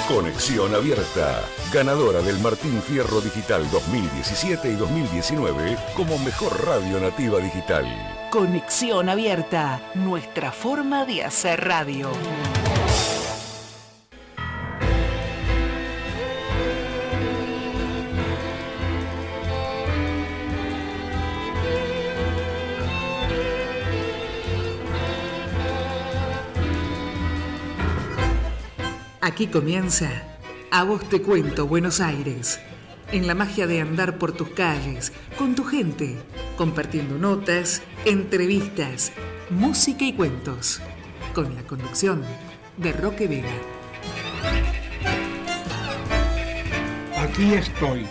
Conexión Abierta, ganadora del Martín Fierro Digital 2017 y 2019 como mejor radio nativa digital. Conexión Abierta, nuestra forma de hacer radio. Aquí comienza A Vos Te Cuento Buenos Aires, en la magia de andar por tus calles, con tu gente, compartiendo notas, entrevistas, música y cuentos, con la conducción de Roque Vega. Aquí estoy,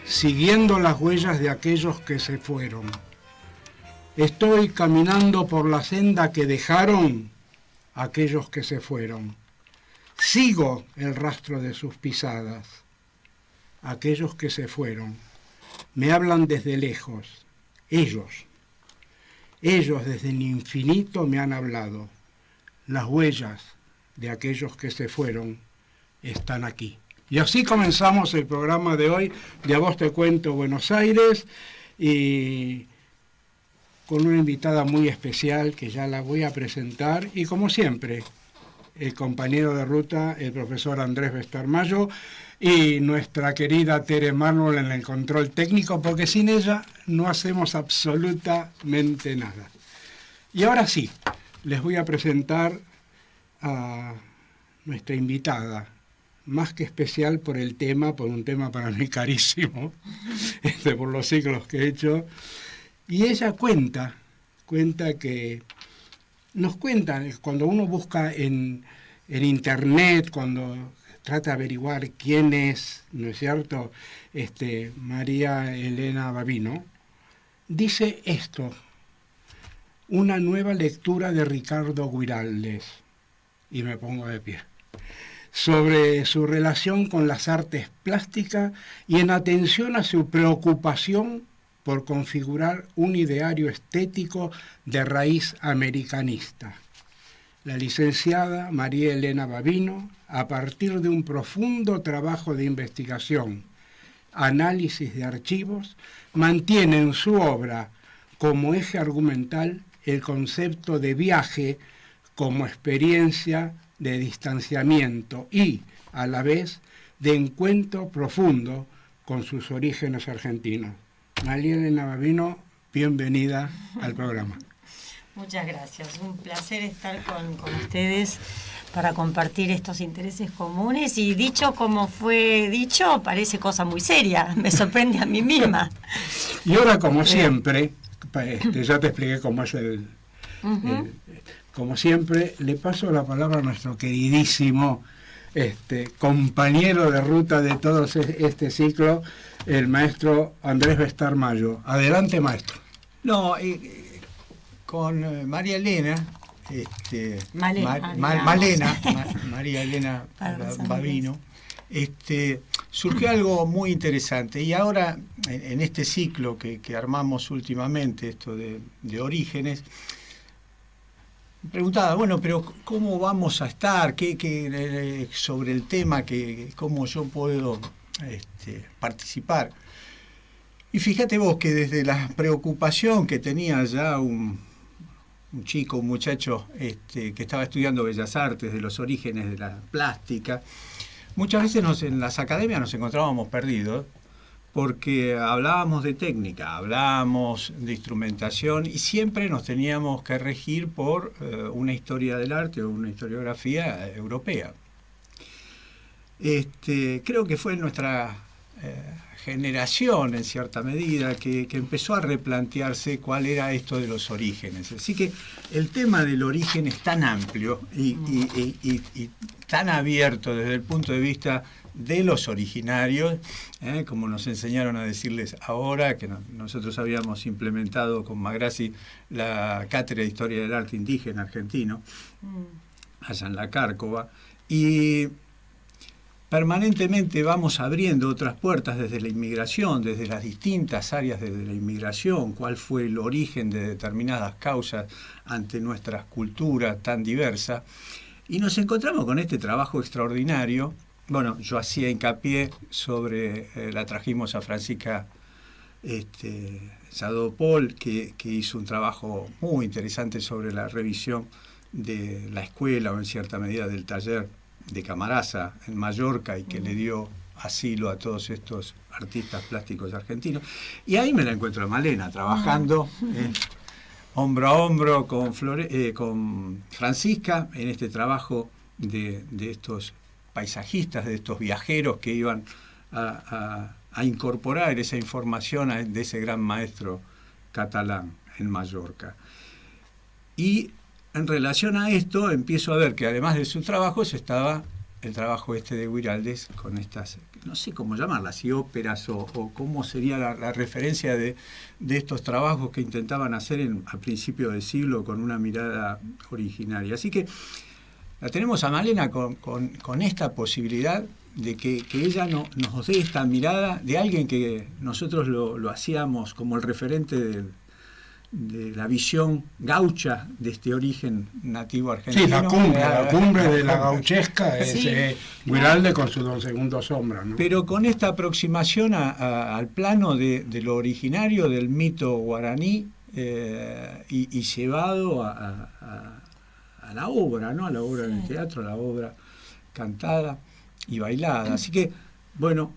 siguiendo las huellas de aquellos que se fueron. Estoy caminando por la senda que dejaron aquellos que se fueron. Sigo el rastro de sus pisadas. Aquellos que se fueron me hablan desde lejos. Ellos desde el infinito me han hablado. Las huellas de aquellos que se fueron están aquí. Y así comenzamos el programa de hoy de A Vos Te Cuento Buenos Aires, y con una invitada muy especial que ya la voy a presentar, y como siempre, el compañero de ruta, el profesor Andrés Bestarmayo, y nuestra querida Tere Mármol en el control técnico, porque sin ella no hacemos absolutamente nada. Y ahora sí, les voy a presentar a nuestra invitada, más que especial por el tema, por un tema para mí carísimo, por los ciclos que he hecho. Y ella cuenta que... Nos cuentan, cuando uno busca en internet, cuando trata de averiguar quién es, ¿no es cierto?, María Elena Bavino, dice esto: una nueva lectura de Ricardo Guiraldes, y me pongo de pie, sobre su relación con las artes plásticas y en atención a su preocupación por configurar un ideario estético de raíz americanista. La licenciada María Elena Bavino, a partir de un profundo trabajo de investigación, análisis de archivos, mantiene en su obra como eje argumental el concepto de viaje como experiencia de distanciamiento y, a la vez, de encuentro profundo con sus orígenes argentinos. María Elena Bavino, bienvenida al programa. Muchas gracias, un placer estar con ustedes para compartir estos intereses comunes, y dicho como fue dicho, parece cosa muy seria, me sorprende a mí misma. Y ahora, como siempre, ya te expliqué cómo es como siempre, le paso la palabra a nuestro queridísimo compañero de ruta de todo este ciclo, el maestro Andrés Bestarmayo. Adelante, maestro. No, con María Elena, María Elena Bavino, surgió algo muy interesante. Y ahora, en este ciclo que armamos últimamente, esto de orígenes, me preguntaba, bueno, pero ¿cómo vamos a estar? ¿Qué sobre el tema, cómo yo puedo participar? Y fíjate vos que desde la preocupación que tenía ya un muchacho que estaba estudiando Bellas Artes, de los orígenes de la plástica, muchas veces en las academias nos encontrábamos perdidos, porque hablábamos de técnica, hablábamos de instrumentación, y siempre nos teníamos que regir por una historia del arte o una historiografía europea. Creo que fue nuestra generación, en cierta medida, que empezó a replantearse cuál era esto de los orígenes. Así que el tema del origen es tan amplio y tan abierto desde el punto de vista de los originarios, como nos enseñaron a decirles ahora, que nosotros habíamos implementado con Magrassi la Cátedra de Historia del Arte Indígena Argentino, allá en la Cárcova, y permanentemente vamos abriendo otras puertas desde la inmigración, desde las distintas áreas de la inmigración, cuál fue el origen de determinadas causas ante nuestra cultura tan diversa. Y nos encontramos con este trabajo extraordinario bueno, yo hacía hincapié sobre, la trajimos a Francisca Sadopol, que hizo un trabajo muy interesante sobre la revisión de la escuela, o en cierta medida del taller de Camarasa en Mallorca, y que le dio asilo a todos estos artistas plásticos argentinos. Y ahí me la encuentro a Malena, trabajando hombro a hombro con Francisca en este trabajo de estos paisajistas, de estos viajeros que iban a incorporar esa información de ese gran maestro catalán en Mallorca. Y en relación a esto empiezo a ver que además de sus trabajos estaba el trabajo de Guiraldes con estas, no sé cómo llamarlas, y óperas, o cómo sería la referencia de estos trabajos que intentaban hacer a principios del siglo con una mirada originaria. Así que la tenemos a Malena con esta posibilidad de que ella nos dé esta mirada de alguien que nosotros lo hacíamos como el referente de la visión gaucha de este origen nativo argentino. Sí, la cumbre de la gauchesca es Guiraldes con sus dos segundos sombras, ¿no? Pero con esta aproximación al plano de lo originario del mito guaraní, y llevado a la obra, ¿no? A la obra del teatro, a la obra cantada y bailada. Así que, bueno,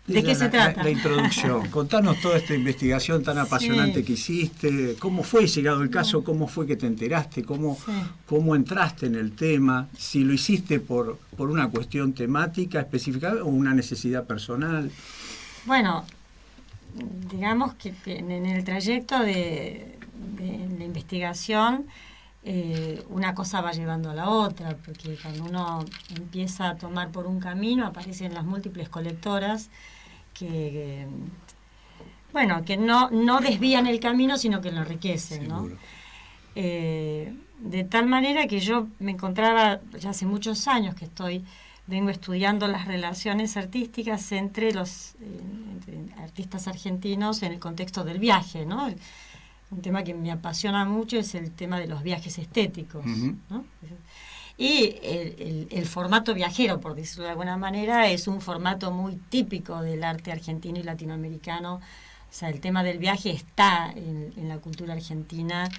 ¿de qué se trata? La introducción. Contanos toda esta investigación tan apasionante que hiciste. ¿Cómo fue llegado el caso? ¿Cómo fue que te enteraste? ¿Cómo entraste en el tema? Si lo hiciste por una cuestión temática específica o una necesidad personal. Bueno, digamos que en el trayecto de la investigación, una cosa va llevando a la otra, porque cuando uno empieza a tomar por un camino aparecen las múltiples colectoras que no desvían el camino, sino que lo enriquecen, ¿no? De tal manera que yo me encontraba, ya hace muchos años que vengo estudiando las relaciones artísticas entre los artistas argentinos en el contexto del viaje, ¿no? Un tema que me apasiona mucho es el tema de los viajes estéticos, ¿no? Y el formato viajero, por decirlo de alguna manera, es un formato muy típico del arte argentino y latinoamericano. O sea, el tema del viaje está en la cultura argentina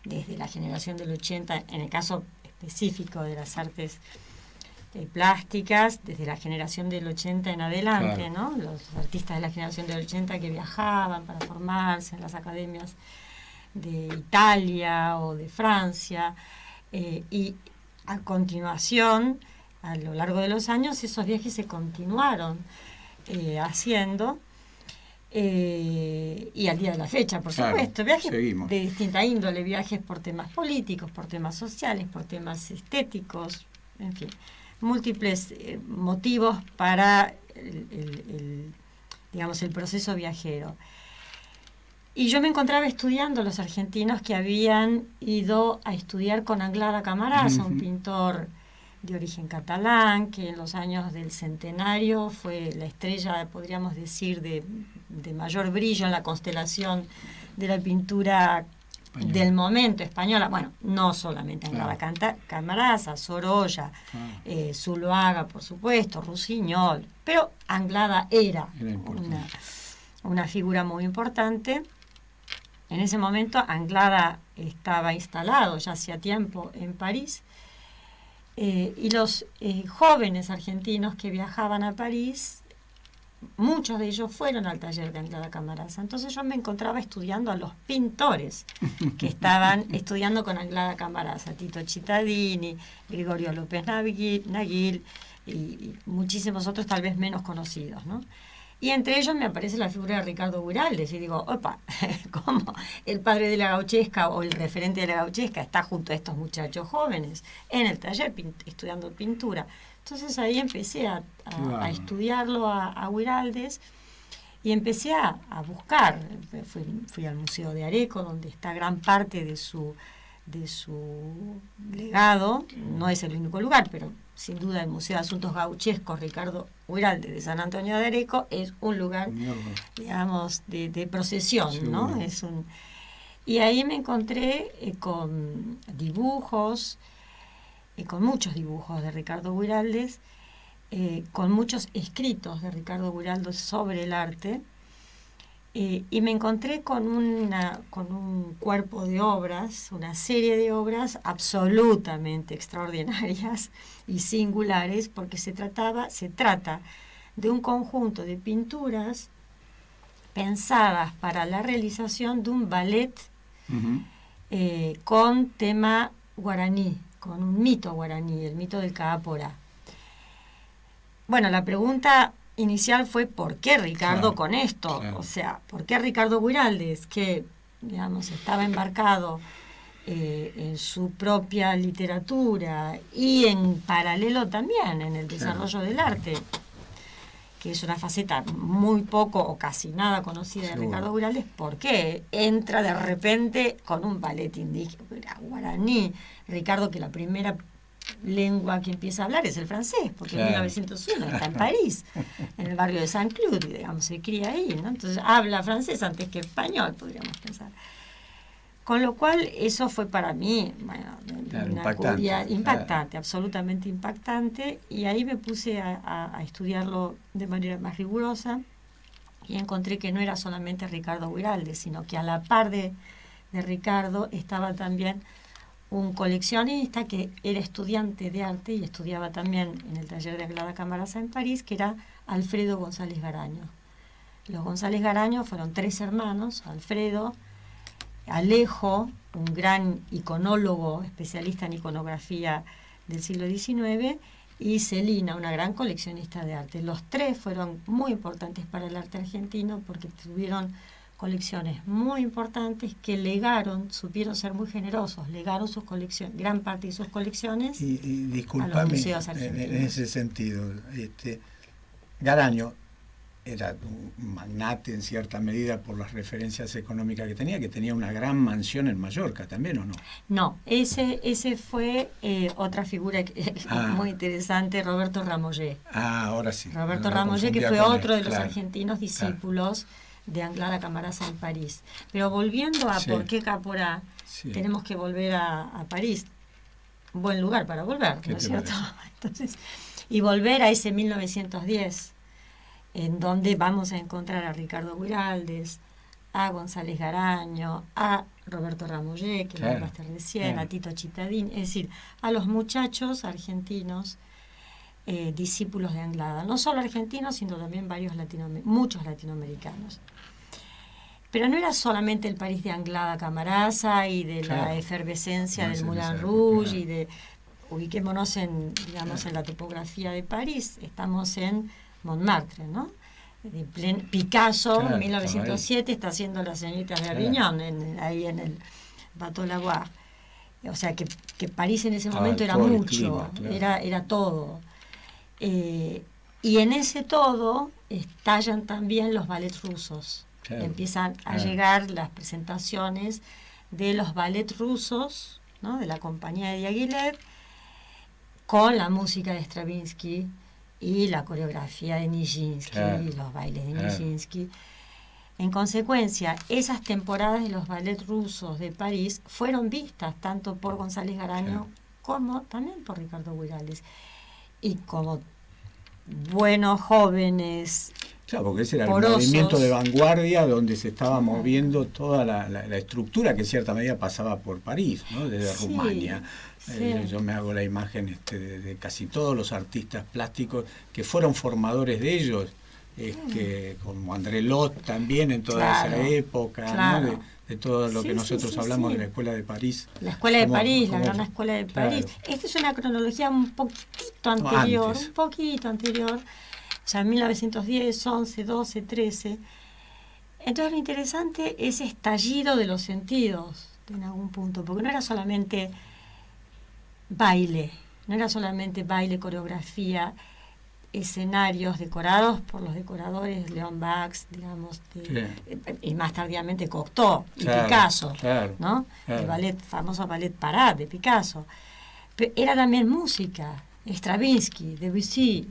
desde la generación del 80, en el caso específico de las artes plásticas, desde la generación del 80 en adelante, claro, ¿no? Los artistas de la generación del 80 que viajaban para formarse en las academias de Italia o de Francia, y a continuación, a lo largo de los años, esos viajes se continuaron haciendo, y al día de la fecha, por supuesto, viajes de distinta índole, viajes por temas políticos, por temas sociales, por temas estéticos, en fin, múltiples motivos para el proceso viajero. Y yo me encontraba estudiando los argentinos que habían ido a estudiar con Anglada Camarasa, un pintor de origen catalán, que en los años del centenario fue la estrella, podríamos decir, de mayor brillo en la constelación de la pintura española del momento española. Bueno, no solamente Anglada Camarasa, Sorolla, Zuloaga, por supuesto, Rusiñol, pero Anglada era una figura muy importante. En ese momento Anglada estaba instalado ya hacía tiempo en París, y los jóvenes argentinos que viajaban a París, muchos de ellos fueron al taller de Anglada Camarasa. Entonces yo me encontraba estudiando a los pintores que estaban estudiando con Anglada Camarasa, Tito Cittadini, Gregorio López Naguil y muchísimos otros tal vez menos conocidos, ¿no? Y entre ellos me aparece la figura de Ricardo Guiraldes, y digo, opa, ¿cómo el padre de la gauchesca o el referente de la gauchesca está junto a estos muchachos jóvenes en el taller estudiando pintura? Entonces ahí empecé a estudiarlo a Guiraldes, y empecé a buscar. Fui al Museo de Areco, donde está gran parte de su legado. No es el único lugar, pero sin duda el Museo de Asuntos Gauchescos Ricardo Guiraldes de San Antonio de Areco es un lugar, digamos, de procesión, sí, ¿no? Y ahí me encontré con dibujos, con muchos dibujos de Ricardo Guiraldes, con muchos escritos de Ricardo Guiraldes sobre el arte, y me encontré con un cuerpo de obras, una serie de obras absolutamente extraordinarias y singulares, porque se trata de un conjunto de pinturas pensadas para la realización de un ballet con tema guaraní, con un mito guaraní, el mito del Kaaporá. Bueno, la pregunta inicial fue ¿por qué Ricardo con esto? Claro. O sea, ¿por qué Ricardo Guiraldes, que, digamos, estaba embarcado en su propia literatura y en paralelo también en el desarrollo del arte, que es una faceta muy poco o casi nada conocida de Ricardo Guiraldes, ¿por qué entra de repente con un ballet indígena guaraní? Ricardo, que la primera lengua que empieza a hablar es el francés, porque en 1901 está en París, en el barrio de Saint-Cloud, digamos, se cría ahí, ¿no? Entonces habla francés antes que español, podríamos pensar. Con lo cual, eso fue para mí, bueno, impactante, absolutamente impactante, y ahí me puse a estudiarlo de manera más rigurosa, y encontré que no era solamente Ricardo Guiraldes, sino que a la par de Ricardo estaba también un coleccionista que era estudiante de arte y estudiaba también en el taller de Anglada Camarasa en París, que era Alfredo González Garaño. Los González Garaño fueron 3 hermanos: Alfredo, Alejo, un gran iconólogo, especialista en iconografía del siglo XIX, y Celina, una gran coleccionista de arte. Los 3 fueron muy importantes para el arte argentino porque tuvieron colecciones muy importantes que supieron ser muy generosos, legaron sus colecciones, gran parte de sus colecciones y disculpame, a los museos argentinos. En ese sentido, Garaño era un magnate en cierta medida por las referencias económicas que tenía una gran mansión en Mallorca también, ¿o no? No, ese fue otra figura muy interesante, Roberto Ramoyé. Ahora sí. Roberto Ramoyé, que fue otro de los argentinos discípulos de Anglada Camarasa en París. Pero volviendo a por qué Kaaporá, tenemos que volver a París. Buen lugar para volver, ¿no es cierto? Entonces, y volver a ese 1910, en donde vamos a encontrar a Ricardo Guiraldes, a González Garaño, a Roberto Ramoyé, que lo hablaste recién, a Tito Chittadini, es decir, a los muchachos argentinos discípulos de Anglada, no solo argentinos, sino también muchos latinoamericanos. Pero no era solamente el París de Anglada Camarasa y de la efervescencia del Moulin Rouge ubiquémonos en la topografía de París, estamos en Montmartre, ¿no? Picasso, en 1907, está haciendo Las señoritas de Aviñón, ahí en el Bateau Lavoir. O sea que París en ese momento era mucho, era todo. Y en ese todo estallan también los ballets rusos. Empiezan a llegar las presentaciones de los ballets rusos, ¿no? De la compañía de Diaghilev, con la música de Stravinsky y la coreografía de Nijinsky y los bailes de Nijinsky. En consecuencia, esas temporadas de los ballets rusos de París fueron vistas tanto por González Garaño como también por Ricardo Guiraldes. Y como buenos jóvenes, porque ese era porosos, el movimiento de vanguardia donde se estaba moviendo toda la estructura que en cierta medida pasaba por París, ¿no? Desde Rumania. Yo me hago la imagen de casi todos los artistas plásticos que fueron formadores de ellos, como André Lot también en toda esa época, ¿no? De todo lo que nosotros hablamos de la Escuela de París. La Escuela de París, la Gran Escuela de París. Esta es una cronología un poquito anterior, o sea, 1910, 11, 12, 13. Entonces lo interesante es estallido de los sentidos en algún punto, porque no era solamente baile, coreografía, escenarios decorados por los decoradores Leon Bax, digamos, y más tardíamente Cocteau y Picasso, ¿no? El famoso ballet Parade de Picasso. Pero era también música, Stravinsky, Debussy,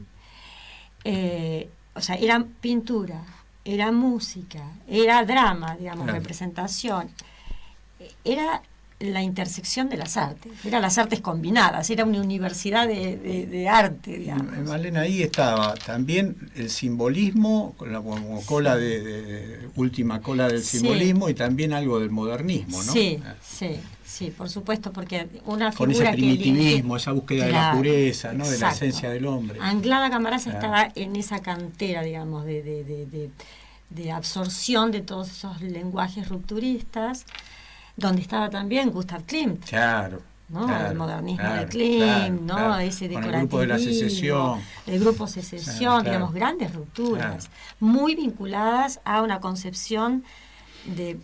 o sea, era pintura, era música, era drama, digamos, representación. Era la intersección de las artes, eran las artes combinadas, era una universidad de arte, digamos. Malena, ahí estaba también el simbolismo, como cola última cola del simbolismo, y también algo del modernismo, ¿no? Sí, por supuesto, porque una con figura ese primitivismo, esa búsqueda de la pureza, ¿no? De la esencia del hombre. Anglada Camarasa estaba en esa cantera, digamos, de absorción de todos esos lenguajes rupturistas, donde estaba también Gustav Klimt. Claro. El modernismo de Klimt, ese decorativismo, el grupo de la Secesión. El grupo Secesión, digamos, grandes rupturas, muy vinculadas a una concepción de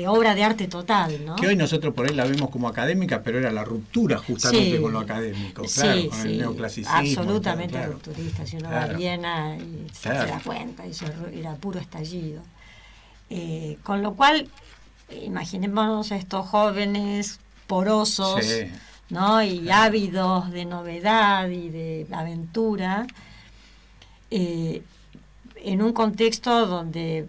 obra de arte total, ¿no? Que hoy nosotros por ahí la vemos como académica, pero era la ruptura justamente con lo académico, claro, con el neoclasicismo. Absolutamente rupturista, si uno va a Viena y se da cuenta, eso era puro estallido. Con lo cual, imaginémonos a estos jóvenes porosos, ¿no? Y ávidos de novedad y de aventura, en un contexto donde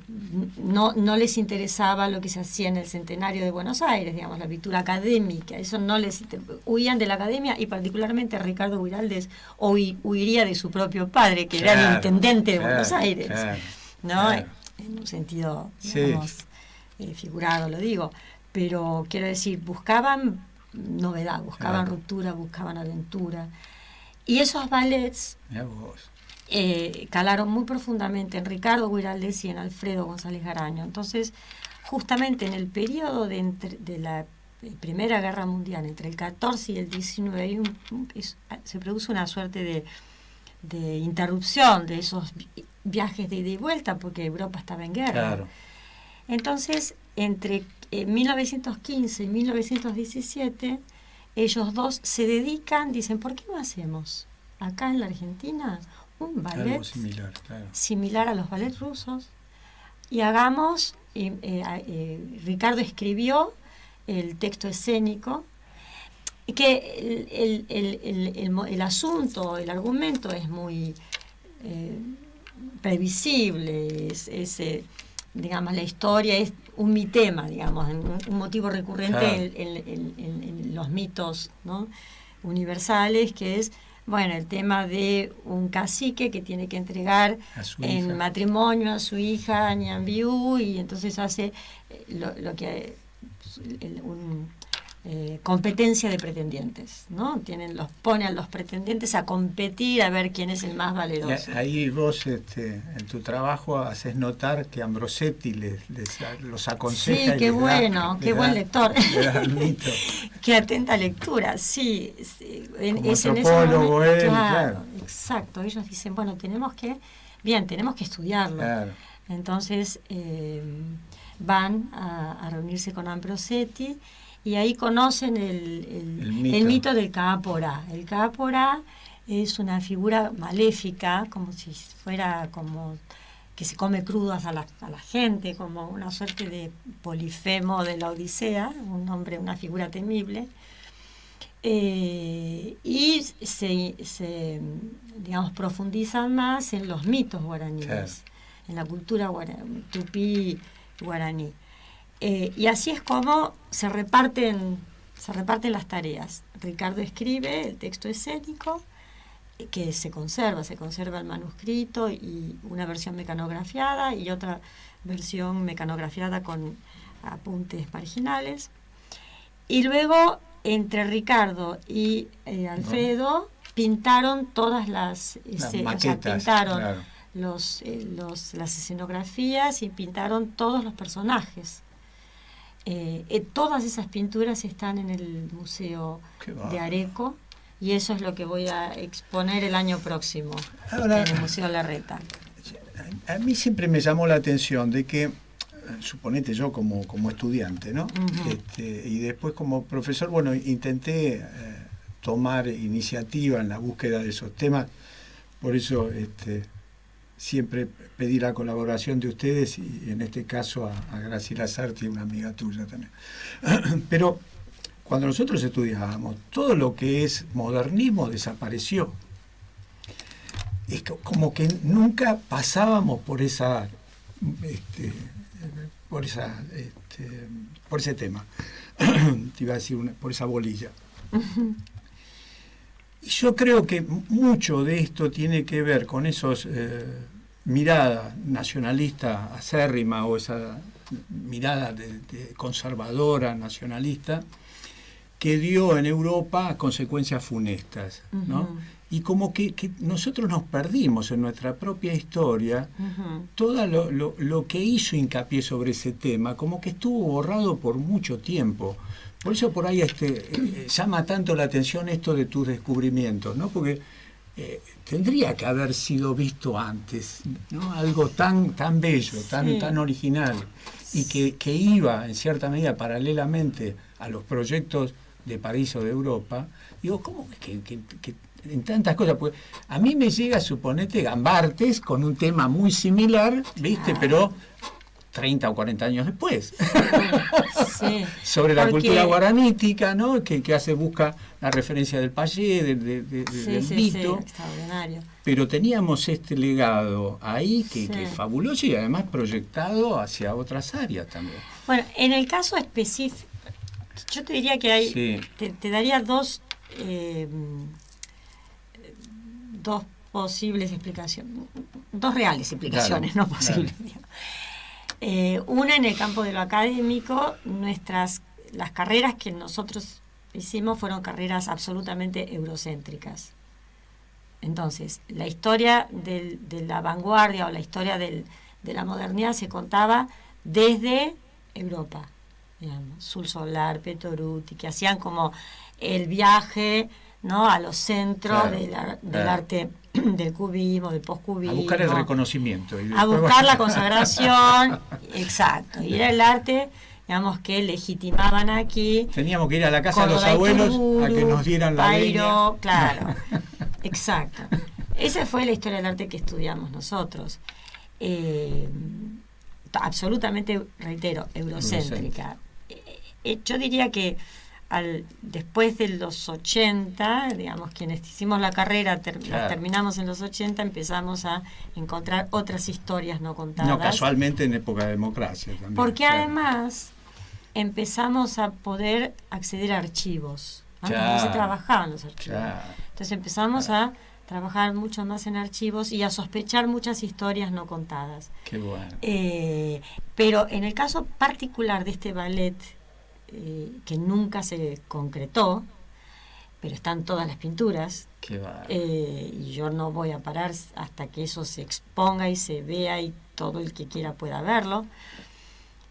no les interesaba lo que se hacía en el centenario de Buenos Aires, digamos, la pintura académica, eso no les huían de la academia, y particularmente Ricardo Guiraldes huiría de su propio padre, que era el intendente de Buenos Aires, ¿no? En un sentido, digamos, figurado, lo digo, pero quiero decir, buscaban novedad, buscaban ruptura, buscaban aventura, y esos ballets calaron muy profundamente en Ricardo Guiraldes y en Alfredo González Garaño. Entonces, justamente en el periodo de la Primera Guerra Mundial, entre el 14 y el 19, se produce una suerte de interrupción de esos viajes de ida y vuelta, porque Europa estaba en guerra. Claro. Entonces, entre 1915 y 1917, ellos dos se dedican, dicen, ¿por qué no hacemos acá en la Argentina un ballet similar a los ballets rusos? Y hagamos, Ricardo escribió el texto escénico, que el asunto, el argumento es muy previsible, digamos, la historia es un mitema, digamos, un motivo recurrente en los mitos, ¿no?, universales, que es, bueno, el tema de un cacique que tiene que entregar en matrimonio a su hija Ñanbiú, y entonces hace lo que competencia de pretendientes, ¿no? Pone a los pretendientes a competir a ver quién es el más valeroso. Y ahí vos, en tu trabajo, haces notar que Ambrosetti los aconseja. Sí, qué bueno, qué buen lector. Qué atenta lectura, sí. Como antropólogo, claro, exacto. Ellos dicen, bueno, tenemos que estudiarlo. Claro. Entonces van a reunirse con Ambrosetti, y ahí conocen el mito del Cápora. El Cápora es una figura maléfica, como si fuera como que se come crudas a la gente, como una suerte de Polifemo de la Odisea, un hombre, una figura temible. Y se digamos, profundizan más en los mitos guaraníes, en la cultura tupí guaraní. Y así es como se reparten las tareas. Ricardo escribe el texto escénico, que se conserva el manuscrito y una versión mecanografiada y otra versión mecanografiada con apuntes marginales. Y luego, entre Ricardo y Alfredo, pintaron todas las maquetas, las escenografías, y pintaron todos los personajes. Todas esas pinturas están en el Museo de Areco, y eso es lo que voy a exponer el año próximo en el Museo Larreta. A mí siempre me llamó la atención de que, suponete yo como estudiante, ¿no? Y después como profesor, bueno, intenté tomar iniciativa en la búsqueda de esos temas, por eso siempre pedí la colaboración de ustedes, y en este caso a Graciela Sarti, una amiga tuya también. Pero cuando nosotros estudiábamos, todo lo que es modernismo desapareció. Es como que nunca pasábamos por esa por ese tema. Te iba a decir por esa bolilla. Y yo creo que mucho de esto tiene que ver con esos mirada nacionalista acérrima o esa mirada de conservadora nacionalista que dio en Europa consecuencias funestas, ¿no? Y como que nosotros nos perdimos en nuestra propia historia todo lo que hizo hincapié sobre ese tema, como que estuvo borrado por mucho tiempo. Por eso por ahí llama tanto la atención esto de tus descubrimientos, ¿no? Porque tendría que haber sido visto antes, ¿no? Algo tan bello, tan original, y que iba en cierta medida paralelamente a los proyectos de París o de Europa. Digo, ¿cómo que en tantas cosas? Pues a mí me llega, suponete, Gambartes con un tema muy similar, ¿viste? Pero 30 o 40 años después. Sí, sobre la cultura guaranítica, ¿no? Que busca la referencia del payé, del mito. Sí, extraordinario. Pero teníamos este legado ahí que es fabuloso y además proyectado hacia otras áreas también. Bueno, en el caso específico, yo te diría que hay, te daría dos posibles explicaciones, dos reales explicaciones, claro, no posibles. Claro. Una, en el campo de lo académico, las carreras que nosotros hicimos fueron carreras absolutamente eurocéntricas. Entonces, la historia de la vanguardia o la historia de la modernidad se contaba desde Europa, digamos, Sul Solar, Petoruti, que hacían como el viaje, ¿no?, a los centros, claro, del arte, del cubismo, del postcubismo. A buscar el reconocimiento. A buscar la consagración, exacto. Y era el arte, digamos, que legitimaban aquí. Teníamos que ir a la casa de los abuelos a que nos dieran la leña. Claro, exacto. Esa fue la historia del arte que estudiamos nosotros. Absolutamente, reitero, eurocéntrica. Yo diría que después de los 80, digamos, quienes hicimos la carrera, la terminamos en los 80, empezamos a encontrar otras historias no contadas. No casualmente en época de democracia también. Porque además empezamos a poder acceder a archivos. Antes no se trabajaban los archivos. Entonces empezamos a trabajar mucho más en archivos y a sospechar muchas historias no contadas. Qué bueno. Pero en el caso particular de este ballet, que nunca se concretó, pero están todas las pinturas, y yo no voy a parar hasta que eso se exponga y se vea y todo el que quiera pueda verlo.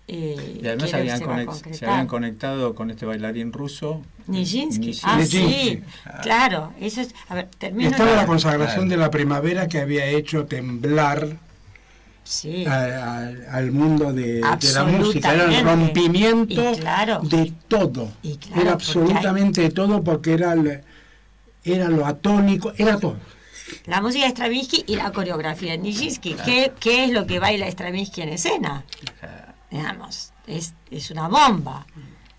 Y además se habían conectado con este bailarín ruso, Nijinsky. Sí, claro. Eso es, a ver, termino. Estaba la consagración de la primavera que había hecho temblar al mundo de la música. Era el rompimiento de todo. Era absolutamente de todo, porque era lo atónico, era todo. La música de Stravinsky y la coreografía de Nijinsky. ¿Qué es lo que baila Stravinsky en escena? Digamos, es una bomba.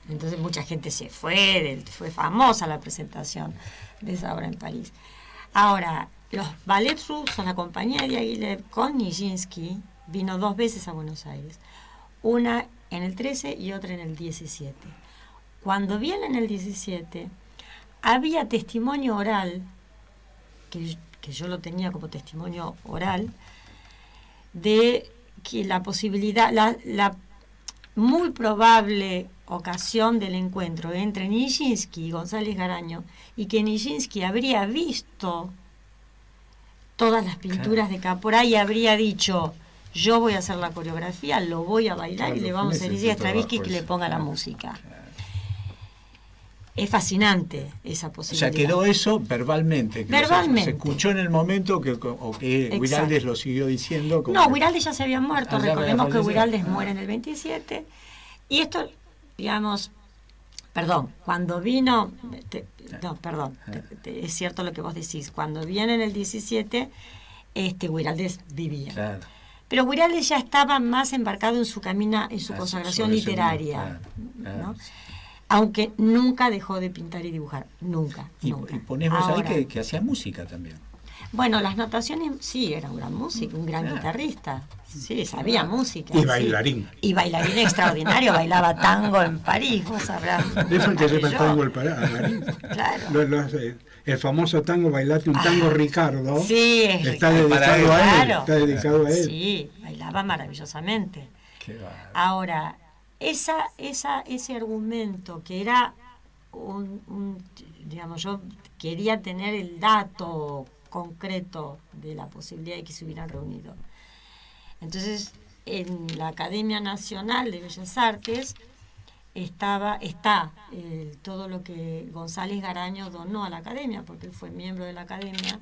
Entonces mucha gente se fue famosa la presentación de esa obra en París. Ahora, los ballets rusos, la compañía de Diaghilev con Nijinsky vino 2 veces a Buenos Aires, una en el 13 y otra en el 17. Cuando viene en el 17, había testimonio oral, que yo lo tenía como testimonio oral, de que la posibilidad, la muy probable ocasión del encuentro entre Nijinsky y González Garaño, y que Nijinsky habría visto todas las pinturas de Caporá y habría dicho: yo voy a hacer la coreografía, lo voy a bailar, y le vamos a decir a Stravinsky que le ponga la música. Es fascinante esa posibilidad. O sea, quedó eso verbalmente. Se escuchó en el momento que Guiraldes lo siguió diciendo. No, Guiraldes ya se había muerto. Recordemos que Guiraldes muere en el 27. Y esto, digamos, cuando vino... es cierto lo que vos decís. Cuando viene en el 17, Guiraldes vivía. Claro. Pero Guiraldes ya estaba más embarcado en su camino, en su consagración literaria. ¿No? Aunque nunca dejó de pintar y dibujar, nunca. Y ponemos ahora ahí que hacía música también. Bueno, las notaciones, sí, era un gran músico, un gran guitarrista. Sí, sabía música. Y sí. bailarín. Y bailarín extraordinario, bailaba tango en París, vos sabrás. Es el que sepa el tango el bailarín. Claro. El famoso tango, bailate un tango, Ricardo. Sí, está Ricardo. dedicado a él. Claro. Está dedicado a él. Sí, bailaba maravillosamente. Qué bárbaro. Ahora, ese argumento que era digamos, yo quería tener el dato concreto de la posibilidad de que se hubieran reunido. Entonces, en la Academia Nacional de Bellas Artes está todo lo que González Garaño donó a la Academia, porque él fue miembro de la Academia,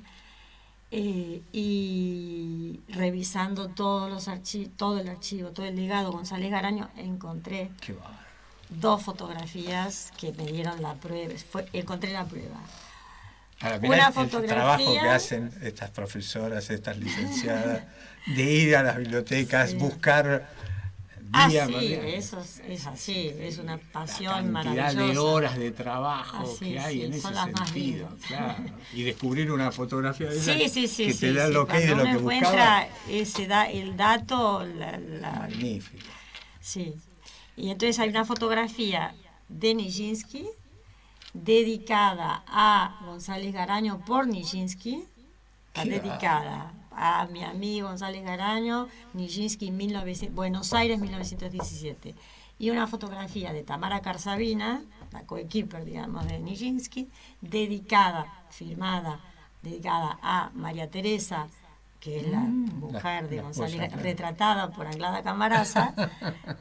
y revisando todos los archivos, todo el archivo, todo el legado González Garaño, encontré Qué bárbaro. 2 fotografías que me dieron la prueba, encontré la prueba. Ahora, Una mirá el fotografía. trabajo que hacen estas profesoras, estas licenciadas, de ir a las bibliotecas, Sí. buscar día Sí, por día. eso es así, es una pasión La cantidad maravillosa. de horas de trabajo Así, que hay sí, en ese son las más sentido, lindas. claro. Y descubrir una fotografía de esa Sí, que te da sí. lo que es de Cuando lo que uno buscaba. encuentra el dato, Magnífico. sí. Y entonces hay una fotografía de Nijinsky dedicada a González Garaño por Nijinsky, está Qué dedicada a mi amigo González Garaño, Nijinsky, Buenos Aires, 1917. Y una fotografía de Tamara Karsavina, la coequiper, digamos, de Nijinsky, firmada, dedicada a María Teresa, que es la mujer de la González, esposa, claro. retratada por Anglada Camarasa,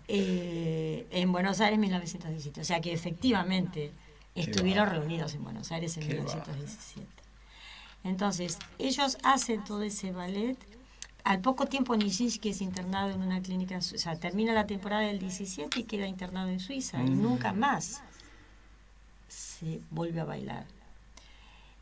en Buenos Aires, 1917. O sea que efectivamente estuvieron bárbaro. reunidos en Buenos Aires en Qué 1917. Entonces, ellos hacen todo ese ballet. Al poco tiempo Nijinsky es internado en una clínica, o sea, termina la temporada del 17 y queda internado en Suiza y nunca más se vuelve a bailar.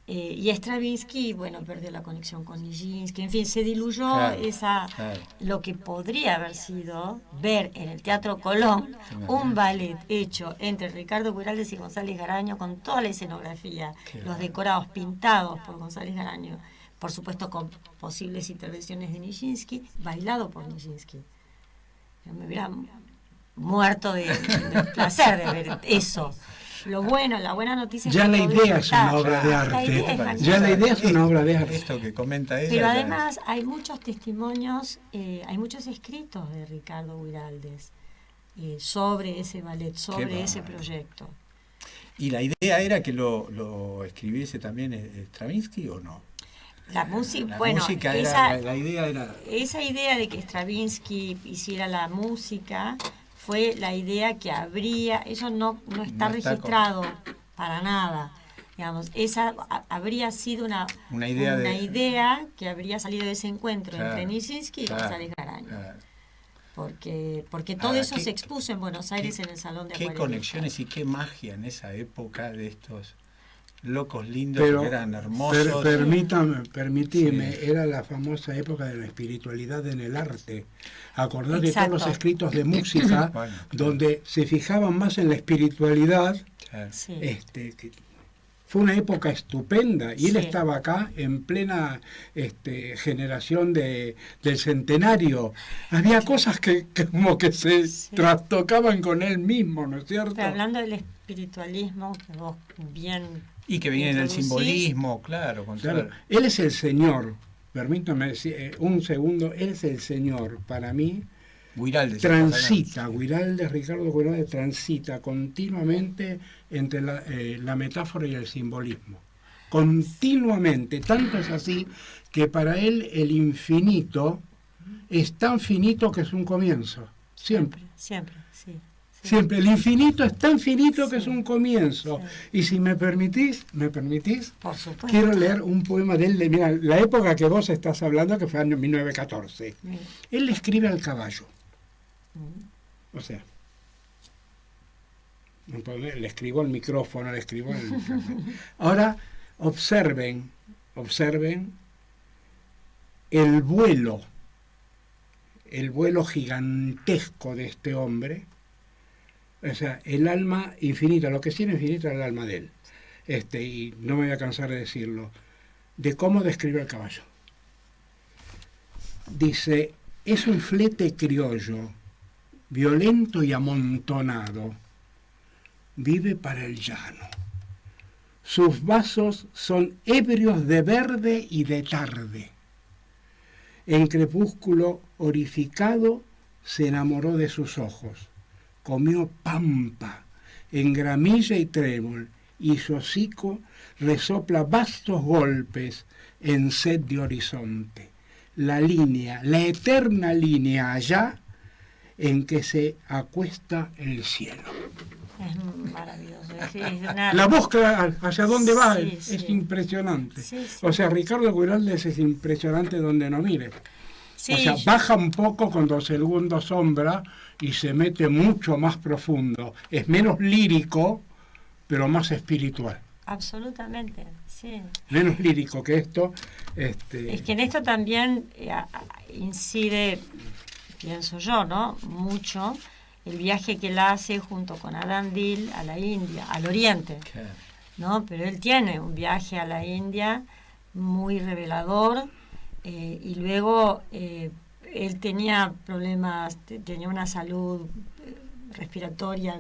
Y Stravinsky, bueno, perdió la conexión con Nijinsky, en fin, se diluyó Claro, lo que podría haber sido ver en el Teatro Colón un ballet hecho entre Ricardo Guiraldes y González Garaño con toda la escenografía, los decorados pintados por González Garaño, por supuesto con posibles intervenciones de Nijinsky, bailado por Nijinsky. Yo me hubiera muerto de placer de ver eso. La buena noticia Ya es la que todo idea eso es una está. obra de La arte. idea es Ya la idea es magnífica. una obra de arte. Esto que comenta ella. Pero ya además hay muchos testimonios, hay muchos escritos de Ricardo Guiraldes sobre ese ballet, sobre ese bárbaro. proyecto. ¿Y la idea era que lo escribiese también Stravinsky o no? La música, La bueno, música la idea era... esa idea de que Stravinsky hiciera la música fue la idea que eso no está No está registrado para nada. Digamos, esa habría sido una idea que habría salido de ese encuentro entre Nijinsky y González Garaño. Claro. Porque todo Ahora, eso se expuso en Buenos Aires en el Salón de Qué Acuarelista. conexiones y qué magia en esa época de estos locos lindos Pero que eran hermosos. permitime, Sí. era la famosa época de la espiritualidad en el arte. Acordar de todos Exacto. los escritos de música, Bueno, claro. donde se fijaban más en la espiritualidad. Claro. Sí. Que fue una época estupenda y él Sí. estaba acá en plena generación del centenario. Había cosas que como que se trastocaban con él mismo, ¿no es cierto? Pero hablando del espiritualismo, que vos bien... Y que viene del introducís, simbolismo, claro. Claro, él es el Señor, permítame decir, un segundo, él es el Señor, para mí, Guiraldes. transita, Ricardo Guiraldes transita continuamente entre la metáfora y el simbolismo, continuamente, tanto es así que para él el infinito es tan finito que es un comienzo, siempre. Siempre, sí. Siempre, el infinito es tan finito que Sí. es un comienzo. Sí. Y si me permitís, Por supuesto. quiero leer un poema de él, mira, la época que vos estás hablando, que fue año 1914. Mira. Él le escribe al caballo. O sea, le escribo el micrófono, le escribo el... Ahora, observen el vuelo gigantesco de este hombre. O sea, el alma infinita, lo que sí es infinita es el alma de él. Y no me voy a cansar de decirlo. de cómo describe el caballo. Dice, es un flete criollo, violento y amontonado. Vive para el llano. Sus vasos son ebrios de verde y de tarde. En crepúsculo orificado se enamoró de sus ojos. Comió pampa en gramilla y trébol, y su hocico resopla vastos golpes en sed de horizonte. La línea, la eterna línea allá en que se acuesta el cielo. Es maravilloso. La búsqueda hacia dónde va Sí, es sí. impresionante. Sí, sí. O sea, Ricardo Guiraldes es impresionante donde no mire. Sí, O sea, baja un poco con Dos Segundos Sombra y se mete mucho más profundo. Es menos lírico, pero más espiritual. absolutamente, sí. Menos lírico que esto. Es que en esto también incide, pienso yo, ¿no? Mucho el viaje que él hace junto con Adam Dill a la India, al Oriente, Claro. ¿no? Pero él tiene un viaje a la India muy revelador, y luego él tenía problemas, tenía una salud respiratoria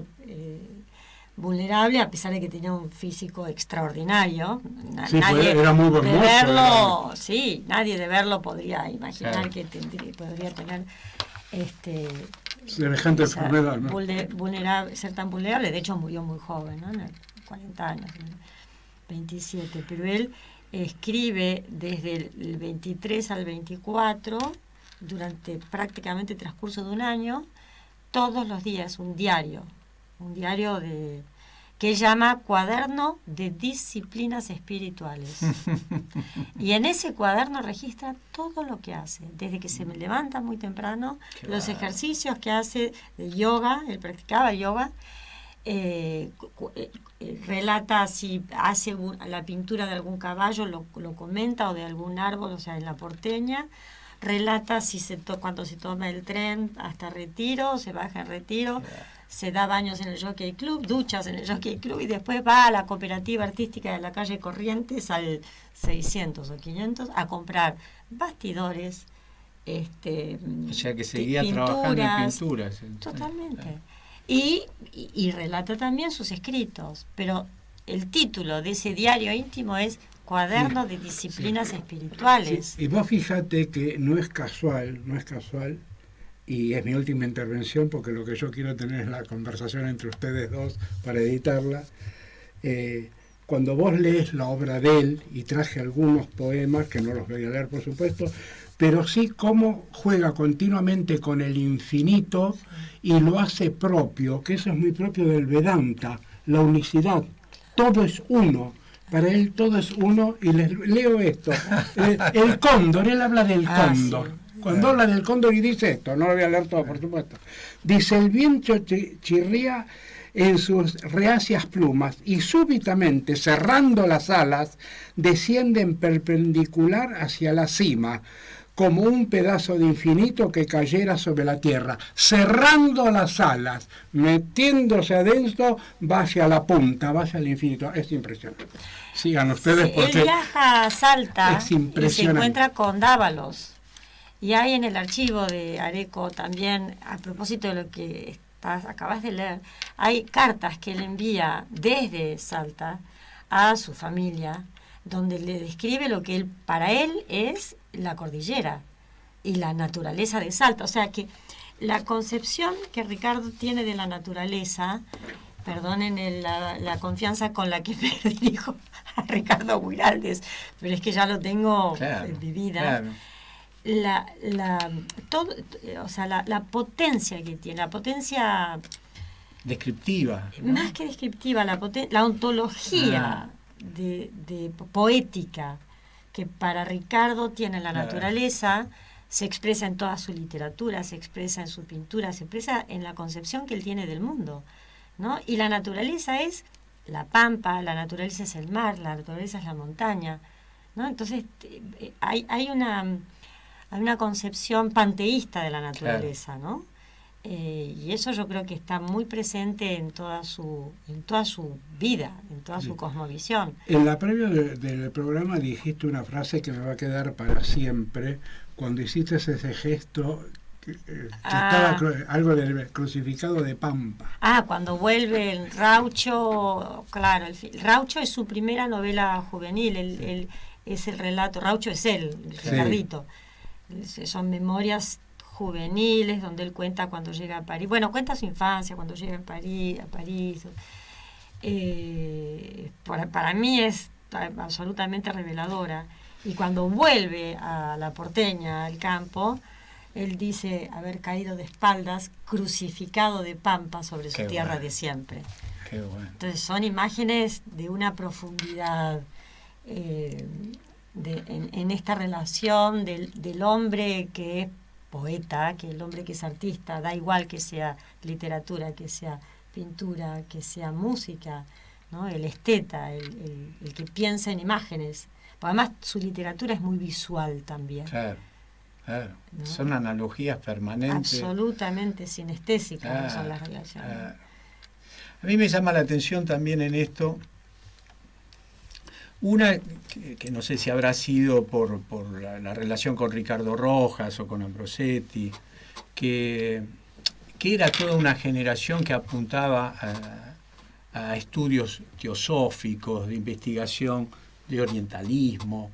vulnerable, a pesar de que tenía un físico extraordinario. Sí, era muy buen de mozo, verlo, sí, nadie de verlo podría imaginar Claro. que podría tener Semejante esa enfermedad, ¿no? vulnerable, ser tan vulnerable. De hecho murió muy joven, ¿no? En el 40 años, en el 27, pero él escribe desde el 23 al 24, durante prácticamente el transcurso de un año, todos los días un diario que él llama Cuaderno de Disciplinas Espirituales. Y en ese cuaderno registra todo lo que hace, desde que se levanta muy temprano, los ejercicios que hace de yoga, él practicaba yoga, relata si hace la pintura de algún caballo, lo comenta, o de algún árbol, o sea, en la Porteña. Relata si cuando se toma el tren hasta Retiro, se baja en Retiro, se da baños en el Jockey Club, duchas en el Jockey Club, y después va a la cooperativa artística de la calle Corrientes, al 600 o 500, a comprar bastidores, O sea que seguía trabajando en pinturas. Totalmente. Y relata también sus escritos, pero el título de ese diario íntimo es Cuaderno de Disciplinas Espirituales. Sí, y vos fíjate que no es casual, y es mi última intervención porque lo que yo quiero tener es la conversación entre ustedes dos para editarla. Cuando vos lees la obra de él, y traje algunos poemas, que no los voy a leer por supuesto, pero sí cómo juega continuamente con el infinito y lo hace propio, que eso es muy propio del Vedanta, la unicidad, todo es uno. Para él todo es uno, y les leo esto. El cóndor, él habla del cóndor. Sí. Cuando habla del cóndor y dice esto, no lo voy a leer todo, por supuesto. Dice, el viento chirría en sus reacias plumas y súbitamente, cerrando las alas, desciende en perpendicular hacia la cima, como un pedazo de infinito que cayera sobre la tierra, cerrando las alas, metiéndose adentro, va hacia la punta, va hacia el infinito. Es impresionante. Sigan ustedes, porque él viaja a Salta es y se impresionante. encuentra con Dávalos. Y hay en el archivo de Areco también, a propósito de lo que acabas de leer, hay cartas que él envía desde Salta a su familia, donde le describe lo que para él es la cordillera y la naturaleza de Salta. O sea que la concepción que Ricardo tiene de la naturaleza, perdonen la confianza con la que me dirijo a Ricardo Guiraldes, pero es que ya lo tengo vivida. Claro. La potencia que tiene, la potencia Descriptiva, ¿no? más que descriptiva, la ontología de poética que para Ricardo tiene la naturaleza, se expresa en toda su literatura, se expresa en su pintura, se expresa en la concepción que él tiene del mundo, ¿no? Y la naturaleza es la pampa, la naturaleza es el mar, la naturaleza es la montaña, ¿no? Entonces hay una concepción panteísta de la naturaleza, ¿no? Y eso yo creo que está muy presente en toda su vida, en toda su cosmovisión. En la previa del programa dijiste una frase que me va a quedar para siempre, cuando hiciste ese gesto que estaba algo del crucificado de Pampa. Cuando vuelve el Raucho, claro, el Raucho es su primera novela juvenil, es el relato, Raucho es él, el Ricardito. Son memorias juveniles donde él cuenta cuando llega a París, bueno, cuenta su infancia cuando llega a París. Para mí es absolutamente reveladora, y cuando vuelve a la porteña, al campo, él dice haber caído de espaldas, crucificado de Pampa sobre su tierra de siempre. Qué bueno. Entonces son imágenes de una profundidad en esta relación del hombre que es poeta, que el hombre que es artista, da igual que sea literatura, que sea pintura, que sea música, ¿no? El esteta, el que piensa en imágenes. Además, su literatura es muy visual también. Claro. ¿No? Son analogías permanentes. Absolutamente sinestésicas, no son las relaciones. A mí me llama la atención también en esto, una que no sé si habrá sido por la relación con Ricardo Rojas o con Ambrosetti, que era toda una generación que apuntaba a estudios teosóficos, de investigación, de orientalismo,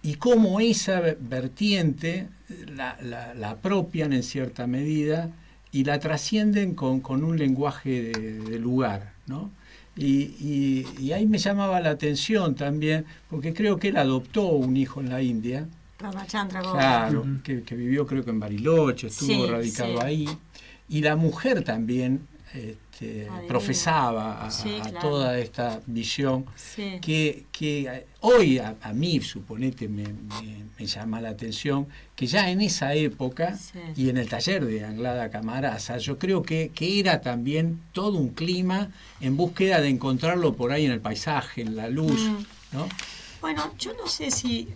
y cómo esa vertiente la apropian en cierta medida y la trascienden con un lenguaje de lugar, ¿no? Y ahí me llamaba la atención también, porque creo que él adoptó un hijo en la India. Ramachandra Gowda. Claro, que vivió creo que en Bariloche, estuvo radicado ahí. Y la mujer también profesaba a toda esta visión que hoy a mí, suponete, me llama la atención, que ya en esa época y en el taller de Anglada Camarasa, yo creo que era también todo un clima en búsqueda de encontrarlo por ahí en el paisaje, en la luz, ¿no? Bueno, yo no sé si...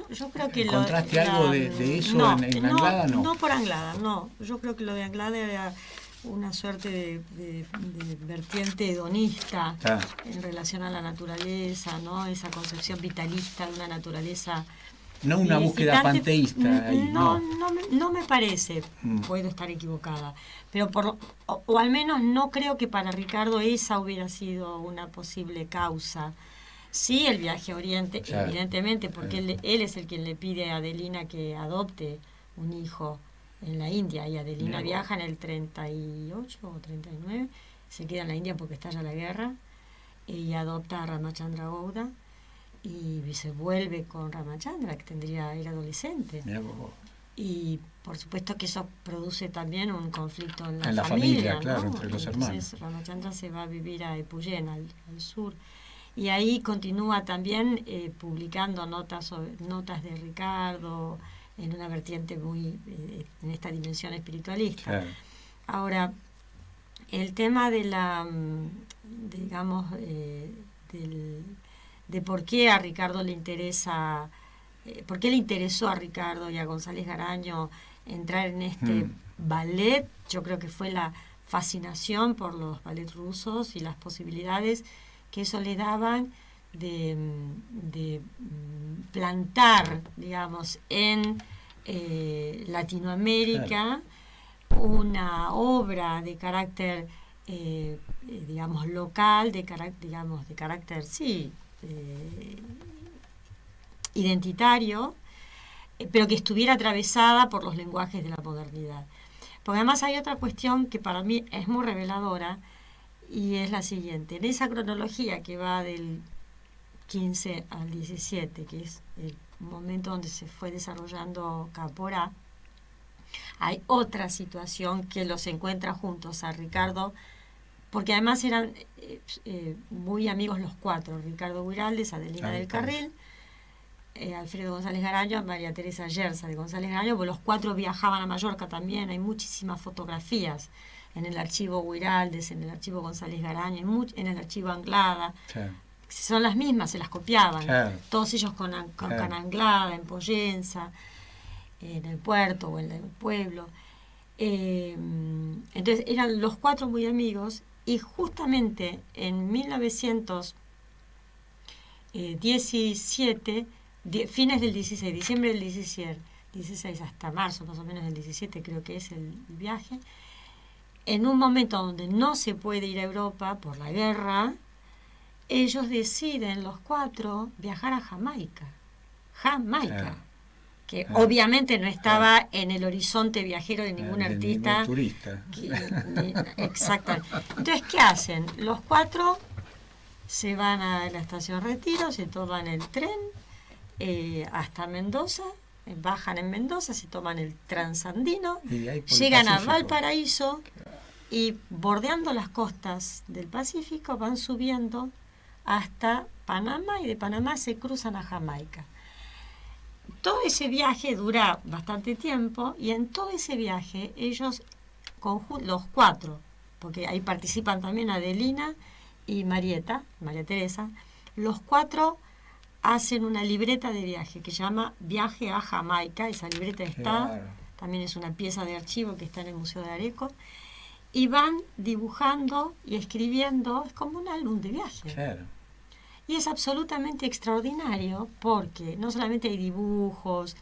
yo creo que ¿Encontraste algo de eso en Anglada? No por Anglada, no. Yo creo que lo de Anglada era una suerte de vertiente hedonista en relación a la naturaleza, ¿no? Esa concepción vitalista de una naturaleza. No una búsqueda panteísta ahí, no me parece, puedo estar equivocada, pero o al menos no creo que para Ricardo esa hubiera sido una posible causa. Sí, el viaje a Oriente, evidentemente, porque él es el quien le pide a Adelina que adopte un hijo en la India, y Adelina viaja en el 38 o 39, se queda en la India porque estalla la guerra, y adopta a Ramachandra Gowda, y se vuelve con Ramachandra, que era adolescente. Y por supuesto que eso produce también un conflicto en la familia, claro, ¿no? entre los hermanos. Entonces Ramachandra se va a vivir a Epuyén, al sur. Y ahí continúa también publicando notas de Ricardo en una vertiente muy en esta dimensión espiritualista. Claro. Ahora, el tema de la, digamos, de por qué a Ricardo le interesa, por qué le interesó a Ricardo y a González Garaño entrar en este ballet, yo creo que fue la fascinación por los ballets rusos y las posibilidades que eso le daban de plantar, digamos, en Latinoamérica una obra de carácter, digamos, local, de carácter, identitario, pero que estuviera atravesada por los lenguajes de la modernidad. Porque además hay otra cuestión que para mí es muy reveladora, y es la siguiente. En esa cronología que va del 15 al 17, que es el momento donde se fue desarrollando Cápora, hay otra situación que los encuentra juntos a Ricardo, porque además eran muy amigos los cuatro: Ricardo Guiraldes, Adelina del Carril, Alfredo González Garaño, María Teresa Yerza de González Garaño, porque los cuatro viajaban a Mallorca también. Hay muchísimas fotografías en el archivo Guiraldes, en el archivo González Garaño, en el archivo Anglada. Son las mismas, se las copiaban. Todos ellos con Anglada, en Pollenza, en el puerto o en el pueblo. Entonces eran los 4 muy amigos, y justamente en 1917, fines del 16, diciembre del 16 hasta marzo más o menos del 17 creo que es el viaje, en un momento donde no se puede ir a Europa por la guerra, ellos deciden los 4 viajar a Jamaica, que obviamente no estaba en el horizonte viajero de ningún artista. Turista. Exactamente. Entonces, ¿qué hacen? Los 4 se van a la estación Retiro, se toman el tren hasta Mendoza, bajan en Mendoza, se toman el Transandino, llegan a Valparaíso y bordeando las costas del Pacífico van subiendo hasta Panamá, y de Panamá se cruzan a Jamaica. Todo ese viaje dura bastante tiempo, y en todo ese viaje ellos, los 4, porque ahí participan también Adelina y María Teresa, los 4 hacen una libreta de viaje que se llama Viaje a Jamaica. Esa libreta está, también es una pieza de archivo que está en el Museo de Areco, y van dibujando y escribiendo, es como un álbum de viaje. Claro. Y es absolutamente extraordinario porque no solamente hay dibujos,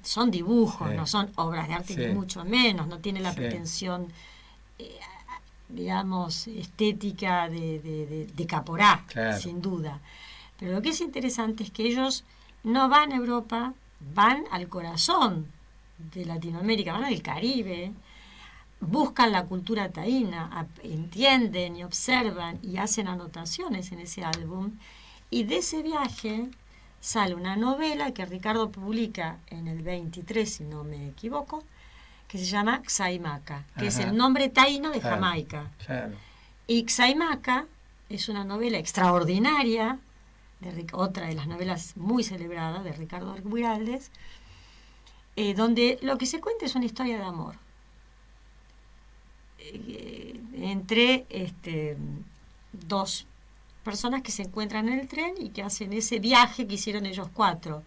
son dibujos, no son obras de arte, ni mucho menos, no tiene la pretensión, digamos, estética de Caporá, sin duda. Pero lo que es interesante es que ellos no van a Europa, van al corazón de Latinoamérica, van al Caribe, buscan la cultura taína, entienden y observan y hacen anotaciones en ese álbum, y de ese viaje sale una novela que Ricardo publica en el 23, si no me equivoco, que se llama Xaimaca, que es el nombre taíno de Jamaica. Y Xaimaca es una novela extraordinaria, otra de las novelas muy celebradas de Ricardo Buiraldes, donde lo que se cuenta es una historia de amor entre 2 personas que se encuentran en el tren y que hacen ese viaje que hicieron ellos 4.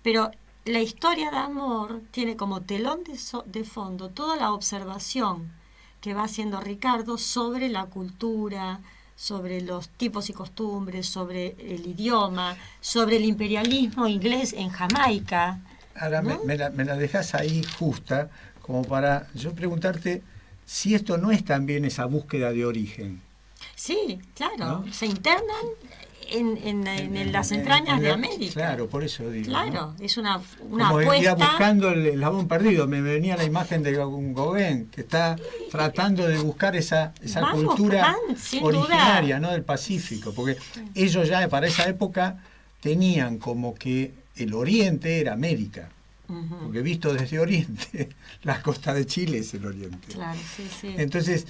Pero la historia de amor tiene como telón de fondo toda la observación que va haciendo Ricardo sobre la cultura, sobre los tipos y costumbres, sobre el idioma, sobre el imperialismo inglés en Jamaica. Ahora, ¿no? me la dejas ahí justa como para yo preguntarte si esto no es también esa búsqueda de origen. Sí, claro, ¿no? Se internan en las entrañas de América. Claro, por eso digo. Claro, ¿no? Es una como apuesta. Buscando el eslabón perdido, me venía la imagen de un Gauguin que está tratando de buscar esa cultura originaria, ¿no? Del Pacífico, porque ellos ya para esa época tenían como que el Oriente era América. Porque visto desde Oriente, la costa de Chile es el Oriente. Claro, sí. Entonces,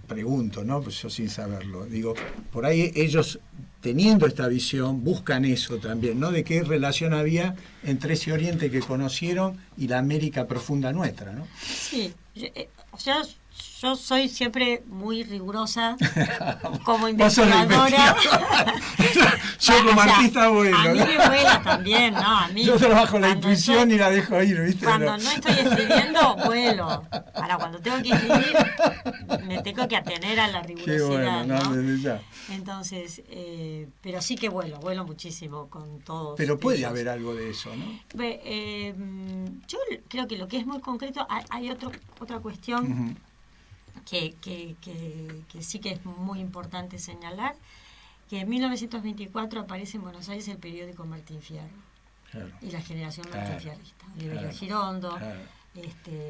pregunto, ¿no? Pues yo sin saberlo, digo, por ahí ellos teniendo esta visión buscan eso también, ¿no? De qué relación había entre ese Oriente que conocieron y la América profunda nuestra, ¿no? Sí, yo soy siempre muy rigurosa como investigadora. Yo como artista vuelo. A mí me vuela también, ¿no? A mí, yo trabajo la intuición y la dejo ir, ¿viste? Cuando no estoy escribiendo, vuelo. Ahora, cuando tengo que escribir, me tengo que atener a la rigurosidad. Qué bueno, ¿no? Ya. Entonces, pero sí que vuelo muchísimo con todos. Pero puede haber algo de eso, ¿no? Yo creo que lo que es muy concreto, hay otra cuestión que sí que es muy importante señalar, que en 1924 aparece en Buenos Aires el periódico Martín Fierro, y la generación Martín Fierrista, Oliverio Girondo,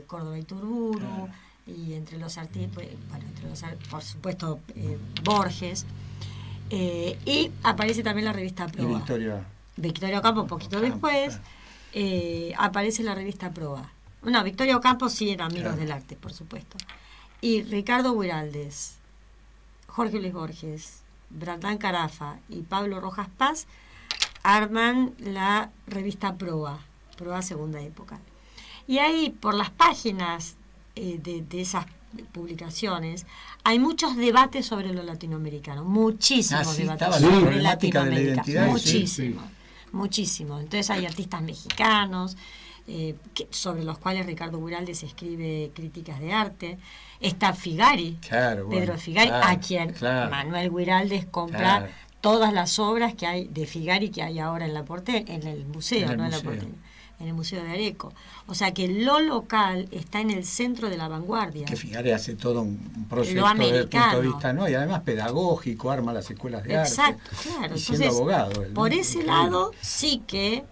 Córdoba Iturburu, y entre los artistas, por supuesto Borges, y aparece también la revista Proa. Victoria Ocampo un poquito después, aparece la revista Proa. No, Victoria Ocampo sí eran amigos del arte, por supuesto. Y Ricardo Buiraldes, Jorge Luis Borges, Brandán Carafa y Pablo Rojas Paz arman la revista Proa Segunda Época. Y ahí, por las páginas de esas publicaciones, hay muchos debates sobre lo latinoamericano, muchísimos debates sobre Latinoamérica, muchísimo. Entonces hay artistas mexicanos, sobre los cuales Ricardo Guraldes escribe críticas de arte. Está Figari, Pedro Figari, a quien Manuel Guraldes compra todas las obras que hay de Figari que hay ahora en el museo, en el Museo de Areco. O sea que lo local está en el centro de la vanguardia. Que Figari hace todo un proyecto desde el punto de vista, ¿no? Y además pedagógico, arma las escuelas de arte. Exacto, claro. Y siendo abogado. Por ese lado sí que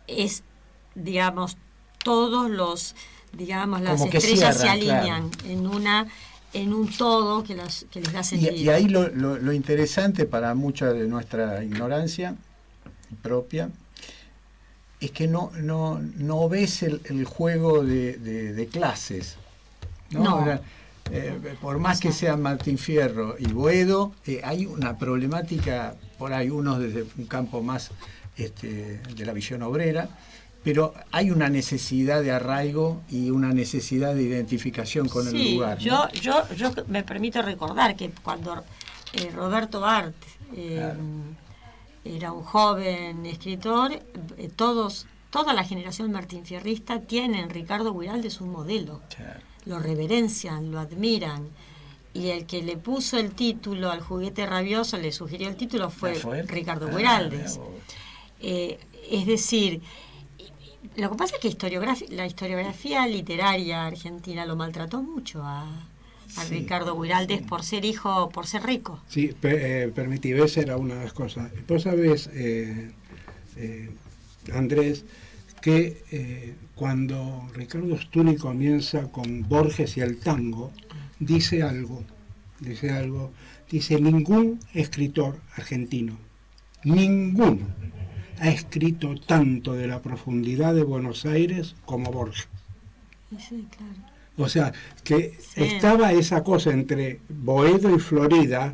es, digamos, todos los, digamos, las estrellas se alinean en un todo que les da sentido. Y ahí lo interesante para mucha de nuestra ignorancia propia es que no ves el juego de clases. ¿no? Por más que sean Martín Fierro y Boedo, hay una problemática, por ahí unos desde un campo más de la visión obrera, pero hay una necesidad de arraigo y una necesidad de identificación con el lugar, ¿no? Yo me permito recordar que cuando Roberto Art era un joven escritor, toda la generación martinfierrista tiene en Ricardo Guraldes un modelo. Claro. Lo reverencian, lo admiran. Y el que le puso el título al juguete rabioso, le sugirió el título, fue Ricardo Guraldes. Es decir, lo que pasa es que la historiografía literaria argentina lo maltrató mucho a Ricardo Guraldes por ser rico. Sí, permití, esa era una de las cosas. Vos sabés, Andrés, que cuando Ricardo Stuni comienza con Borges y el tango, dice ningún escritor argentino, ninguno ha escrito tanto de la profundidad de Buenos Aires como Borges. Sí, claro. O sea, que estaba esa cosa entre Boedo y Florida,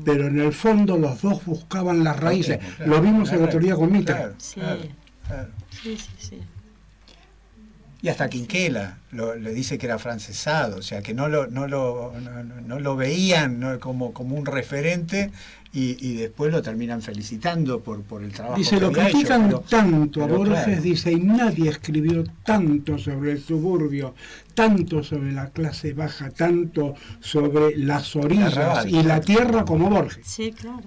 pero en el fondo los dos buscaban las raíces. Claro, lo vimos en la teoría con Mitra. Claro. Sí. Y hasta Quinquela le dice que era francesado, o sea, que no lo veían como un referente y después lo terminan felicitando por el trabajo dice, que lo había critican hecho, tanto a Borges, claro. Dice, y nadie escribió tanto sobre el suburbio, tanto sobre la clase baja, tanto sobre las orillas y la tierra como Borges. Sí, claro.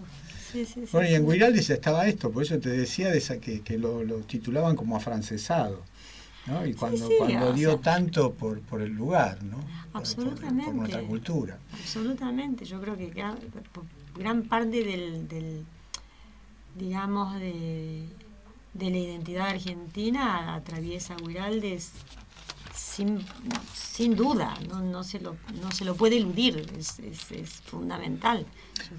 Bueno, y en Guraldes estaba esto, por eso te decía de esa que lo titulaban como afrancesado, ¿no? Y cuando dio tanto por el lugar, ¿no? Absolutamente. Por nuestra cultura. Absolutamente. Yo creo que gran parte del digamos, de la identidad argentina atraviesa Guraldes sin duda, no se lo puede eludir, es fundamental.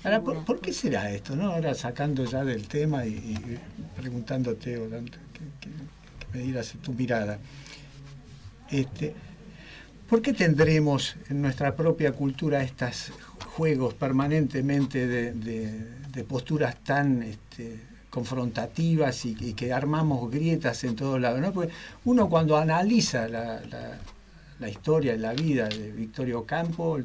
Ahora, ¿por qué será esto, no? Ahora sacando ya del tema y preguntándote, que me dieras tu mirada, ¿por qué tendremos en nuestra propia cultura estos juegos permanentemente de posturas tan confrontativas y que armamos grietas en todos lados, ¿no? Porque uno cuando analiza la historia y la vida de Victorio Ocampo,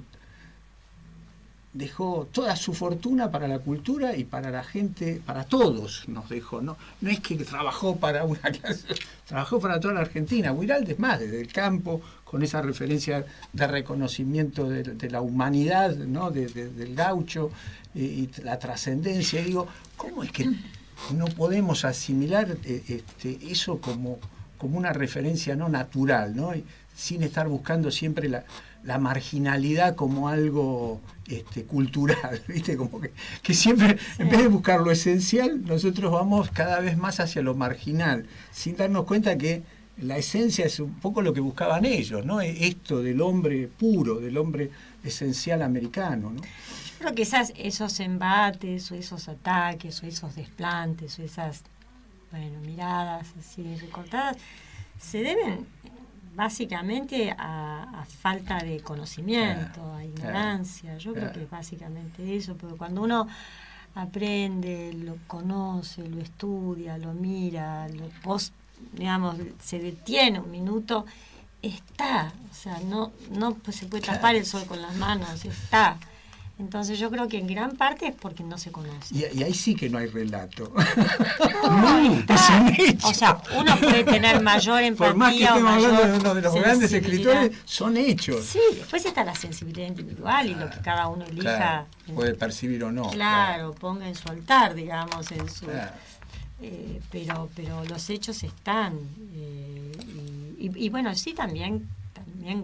dejó toda su fortuna para la cultura y para la gente, para todos nos dejó, no es que trabajó para una clase, trabajó para toda la Argentina. Guraldes más, desde el campo, con esa referencia de reconocimiento de la humanidad, ¿no? Del gaucho y la trascendencia. Digo, ¿cómo es que no podemos asimilar eso como una referencia no natural, ¿no? Sin estar buscando siempre la marginalidad como algo cultural, ¿viste? Como que siempre, en vez de buscar lo esencial, nosotros vamos cada vez más hacia lo marginal, sin darnos cuenta que la esencia es un poco lo que buscaban ellos, ¿no? Esto del hombre puro, del hombre esencial americano, ¿no? Yo creo que esos embates o esos ataques o esos desplantes o esas miradas así recortadas se deben básicamente a falta de conocimiento, a ignorancia. Yo creo que es básicamente eso, porque cuando uno aprende, lo conoce, lo estudia, lo mira, digamos, se detiene un minuto, está, o sea, no pues se puede tapar el sol con las manos, está. Entonces yo creo que en gran parte es porque no se conoce. Y ahí sí que no hay relato. No, son hechos. O sea, uno puede tener mayor empatía. Por más que estemos o mayor hablando de uno de los grandes sensibilidad. escritores, son hechos. Sí, después está la sensibilidad individual y lo que cada uno elija. Claro, puede percibir o no. Claro, ponga en su altar, digamos, en su. Claro. Pero los hechos están. Y bueno, sí, también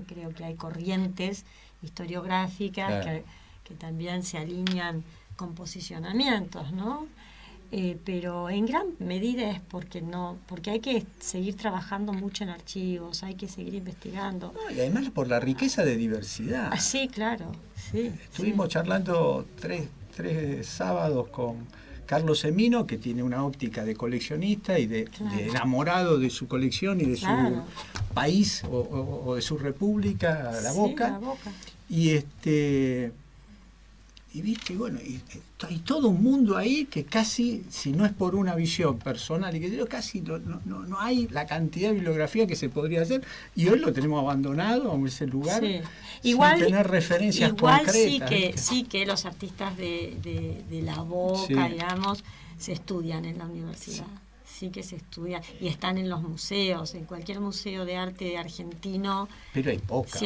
creo que hay corrientes historiográficas Claro. que también se alinean con posicionamientos, ¿no? Pero en gran medida es porque hay que seguir trabajando mucho en archivos, hay que seguir investigando. No, y además por la riqueza de diversidad. Ah, sí, claro, sí. Estuvimos charlando tres sábados con Carlos Semino, que tiene una óptica de coleccionista y de enamorado de su colección y de su país o de su república, La Boca. La Boca. Y viste, bueno, y hay todo un mundo ahí que casi, si no es por una visión personal, y que yo casi no hay la cantidad de bibliografía que se podría hacer, y hoy lo tenemos abandonado en ese lugar, Sí. sin tener referencias concretas. Sí que los artistas de La Boca, Sí. digamos, se estudian en la universidad. Sí que se estudian y están en los museos, en cualquier museo de arte argentino. Pero hay pocas.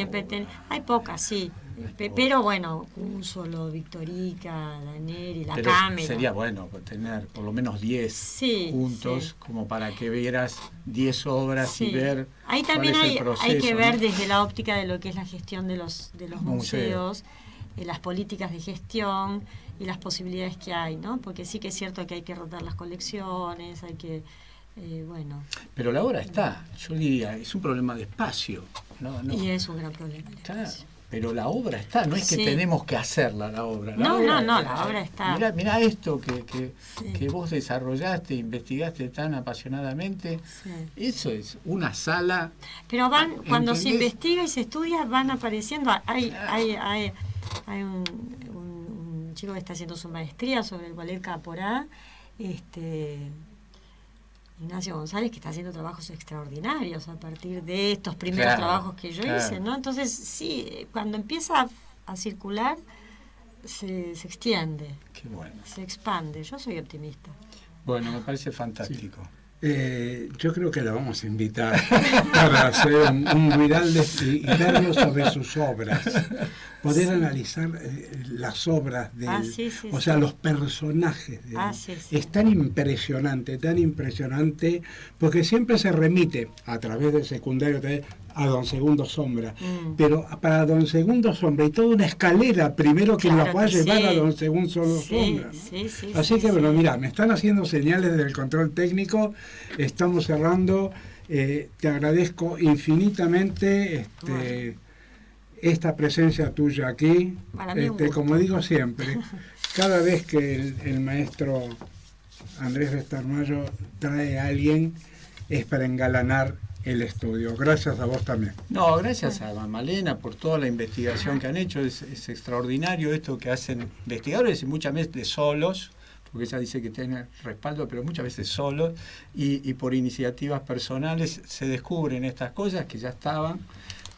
Hay pocas, sí. Pero bueno, un solo Victorica, Daneri, La Pero Cámara. sería bueno tener por lo menos 10 Sí, juntos, sí. como para que vieras 10 obras y ver Ahí cuál también es el hay proceso, que ver ¿no? desde la óptica de lo que es la gestión de los museos, las políticas de gestión y las posibilidades que hay, ¿no? Porque sí que es cierto que hay que rotar las colecciones, hay que, bueno. Pero la obra está, yo diría, es un problema de espacio. No. Y es un gran problema. Claro, pero la obra está, no es que Sí. tenemos que hacerla la obra. No, la obra está. Mirá esto que Sí. vos desarrollaste, investigaste tan apasionadamente. Sí. Eso es una sala. Pero cuando se ¿Entendés? investiga y se estudia, van apareciendo. Hay un chico que está haciendo su maestría sobre el ballet Caporá, Ignacio González, que está haciendo trabajos extraordinarios a partir de estos primeros trabajos que yo hice, ¿no? Entonces, sí, cuando empieza a circular, se extiende, Qué bueno. se expande. Yo soy optimista. Bueno, me parece fantástico. Yo creo que la vamos a invitar para hacer un viral y verlo sobre sus obras, poder analizar las obras de él, Sí, o sea, los personajes de él. Sí. Es tan impresionante, porque siempre se remite a través del secundario a Don Segundo Sombra, pero para Don Segundo Sombra hay toda una escalera primero que Claro nos va a que llevar sí. a Don Segundo Sombra, ¿no? Sí, Así que bueno, sí. mira, me están haciendo señales del control técnico, estamos cerrando, te agradezco infinitamente esta presencia tuya aquí, Para mí un gusto. como digo siempre, cada vez que el maestro Andrés Bestarmayo trae a alguien es para engalanar el estudio. Gracias a vos también. No, gracias a Malena por toda la investigación que han hecho. Es extraordinario esto que hacen investigadores y muchas veces solos, porque ella dice que tiene respaldo, pero muchas veces solos, y por iniciativas personales se descubren estas cosas que ya estaban,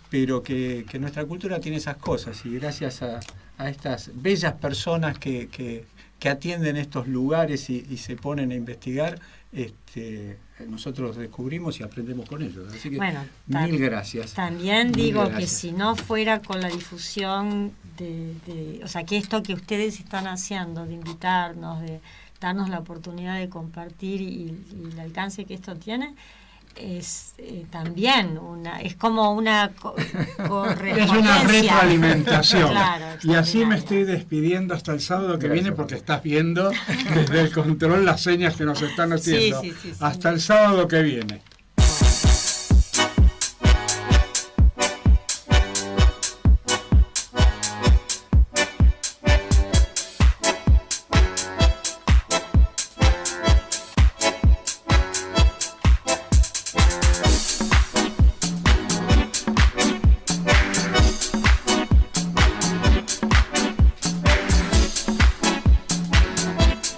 pero que nuestra cultura tiene esas cosas, y gracias a estas bellas personas que atienden estos lugares y se ponen a investigar, nosotros descubrimos y aprendemos con ellos. Así que Bueno, mil gracias. También Mil digo gracias. que si no fuera con la difusión o sea, que esto que ustedes están haciendo, de invitarnos, de darnos la oportunidad de compartir y el alcance que esto tiene, es también es como una correspondencia. Es una retroalimentación. Claro, Y así me extraordinaria. estoy despidiendo hasta el sábado que Gracias, viene, porque Pablo. estás viendo desde el control las señas que nos están haciendo. Sí. Hasta el sábado que viene.